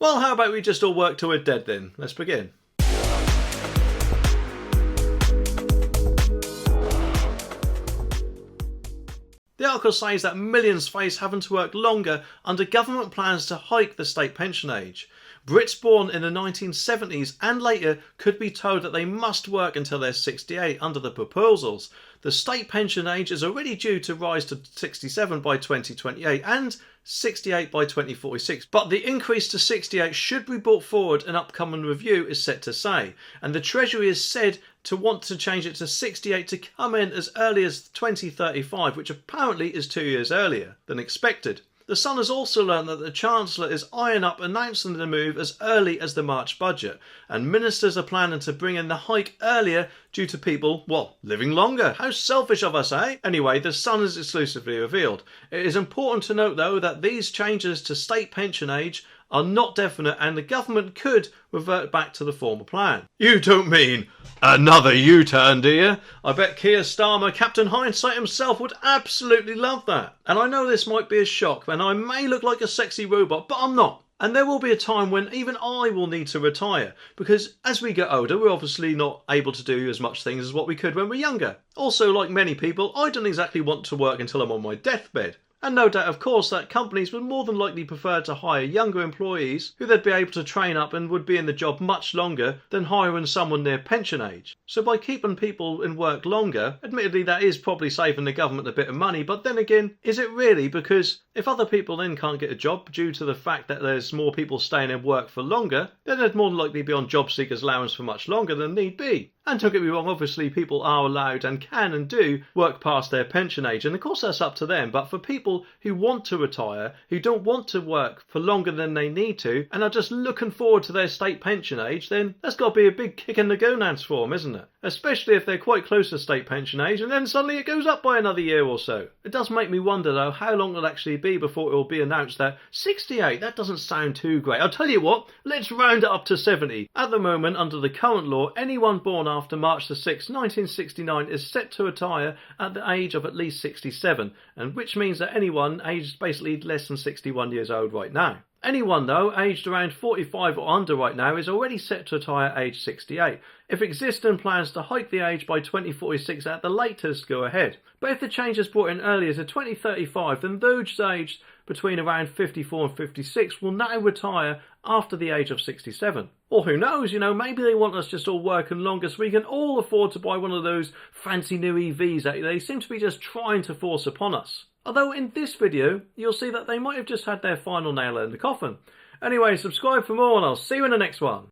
Well, how about we just all work till we're dead then? Let's begin. The article says that millions face having to work longer under government plans to hike the state pension age. Brits born in the 1970s and later could be told that they must work until they're 68 under the proposals. The state pension age is already due to rise to 67 by 2028 and 68 by 2046, but the increase to 68 should be brought forward. An upcoming review is set to say, and the Treasury is said to want to change it to 68 to come in as early as 2035, which apparently is 2 years earlier than expected. The Sun has also learned that the Chancellor is eyeing up announcing the move as early as the March budget, and ministers are planning to bring in the hike earlier due to people, well, living longer. How selfish of us, eh? Anyway, the Sun is exclusively revealed. It is important to note, though, that these changes to state pension age are not definite and the government could revert back to the former plan. You don't mean another U-turn, do you? I bet Keir Starmer, Captain Hindsight himself, would absolutely love that. And I know this might be a shock and I may look like a sexy robot, but I'm not. And there will be a time when even I will need to retire, because as we get older, we're obviously not able to do as much things as what we could when we're younger. Also, like many people, I don't exactly want to work until I'm on my deathbed. And no doubt, of course, that companies would more than likely prefer to hire younger employees who they'd be able to train up and would be in the job much longer than hiring someone near pension age. So by keeping people in work longer, admittedly that is probably saving the government a bit of money, but then again, is it really? Because if other people then can't get a job due to the fact that there's more people staying in work for longer, then they'd more than likely be on job seekers allowance for much longer than need be. And don't get me wrong, obviously people are allowed and can and do work past their pension age, and of course that's up to them, but for people who want to retire, who don't want to work for longer than they need to, and are just looking forward to their state pension age, then that's got to be a big kick in the gonads for them, isn't it? Especially if they're quite close to state pension age and then suddenly it goes up by another year or so. It does make me wonder though how long it'll actually be before it will be announced that 68, that doesn't sound too great. I'll tell you what, let's round it up to 70. At the moment, under the current law, anyone born after March the 6th, 1969 is set to retire at the age of at least 67, and which means that anyone aged basically less than 61 years old right now. Anyone, though, aged around 45 or under right now is already set to retire at age 68. If existing plans to hike the age by 2046 at the latest go ahead. But if the change is brought in earlier to 2035, then those aged between around 54 and 56 will now retire after the age of 67. Or who knows, maybe they want us just all working longer so we can all afford to buy one of those fancy new EVs that they seem to be just trying to force upon us. Although in this video, you'll see that they might have just had their final nail in the coffin. Anyway, subscribe for more and I'll see you in the next one.